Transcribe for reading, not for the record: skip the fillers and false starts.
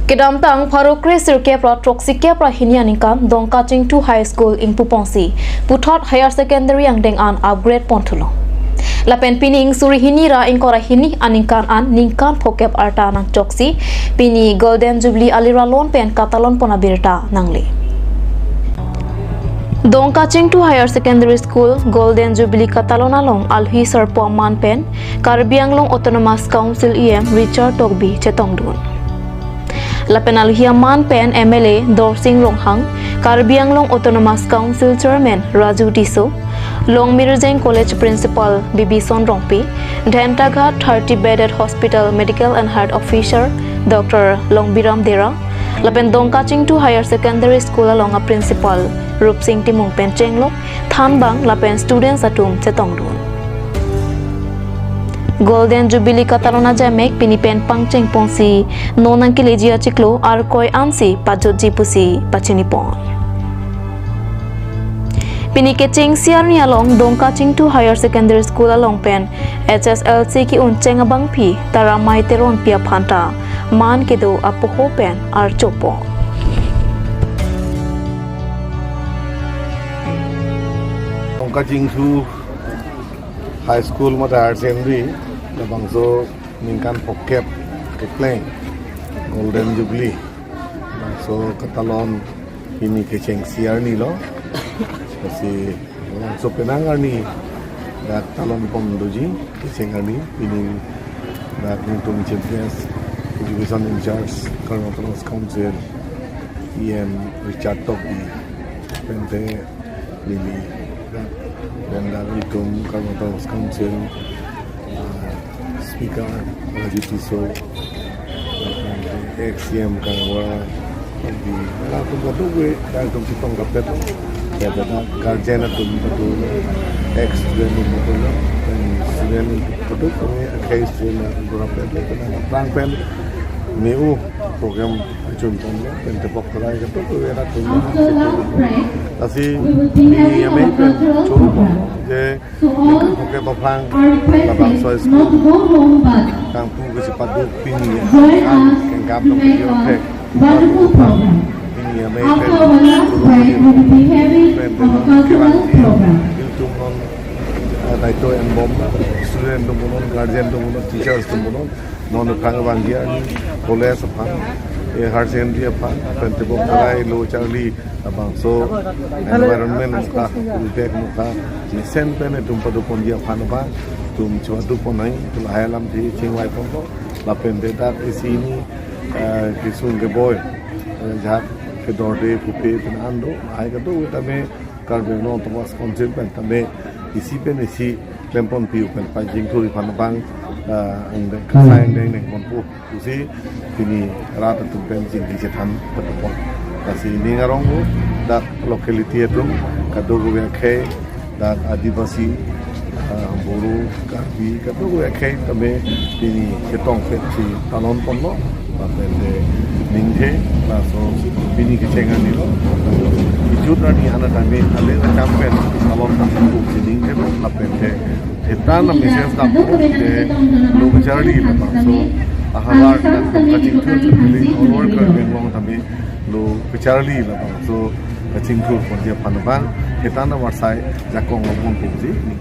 Kedamtang Parokre Sirke Protroxike Prahinia Ningkan Dongkachingthu High School ing Pupongsi Puthot Higher Secondary yang dengan upgrade Pontulo. Lapen pining surihini ra ing korahini aningkan ningkan phokep arta nang choksi pini Golden Jubilee aliralon pen katalon ponabirta nangli. Dongkachingthu Higher Secondary School Golden Jubilee katalon along alhi serpo man pen Karbianglong Autonomous Council Richard Togbi chetongdun. Lapen alhiaman pen MLA Dorsing Ronghang, Karbianglong Autonomous Council Chairman Raju Tiso, Long Mirjeng College Principal Bibison Rongpi, Dhentaghat 30-bedded Hospital Medical and Heart Officer Dr. Longbiram Dera, Lapen Dongkachingthu Higher Secondary School along a Principal Rup Singh Timung Pen Chenglok, Thanbang Lapen Students Atum Chetongdun. Golden Jubilee katalona jamek pinipen pangcheng pongsi nonang kilejia ciklo arkoi ansi pajot jipusi pachinipon. Pinikeching siarni along Dongkachingthu Higher Secondary School along pen HSLC ki uncheng abang pi taramai teron pia phanta man kedo apoho pen archopo. Dongkachingthu High School Higher Secondary bangso ningkan phokep kekleng Golden Jubilee bangso katalon ini kecheng siar ni lo kasi bangso penangar ni dak talon pomdoji kecheng ni ini dak ningtung champions education in charge Autonomous Council Richard Togbi pente lili dan dari ningtung Autonomous Council Speaker Raju Tiso XCM Kangwa di lakum katu gue dalam sitong kapet ya benar garjen atau betul ex student betul dan student betul kami case student berapa betul perang pen meu program contohnya pen tepok terai katu gue ada tuh tapi ini American coba je pakai perang babang soal school kampung kesepadu pini yang kampung bibliotek ini American daito yang bom student tumunon guardian tumunon teachers tumunon non prang bangia ni college apang higher secondary apang pentebok tarai lo charlie abang so environment muka utek muka nisen pen tumpa dupon dia apang apa tum cuma dupon nai tum hayalam di cingwai pon lapen data isi ini kisun ke boy jahat ke dorde pupe penando ai katu tame Karbianglong Autonomous Council pen tame isi pen isi lempon piu pen panjing turi panabang ang kasayang deng neng monpu usi ini rata tu pen jing di cetan petepon kasi ini ngarong dak locality itu kadogo yang kay dak adivasi boru karbi kadogo yang kay tame ini ketong pen si talon ponlo lapen de ninghe laso ini kecengan ni lo ijutra ni anak kami ale campen talon ponlo ninghe lo lapen de Hitan na misens na po de lo charli la so ahawar na Dongkachingthu Jubilee all Karbianglong tami lo charli la so Dongkachingthu pon dia panaban hitan na warsai jakong lo pon puji ni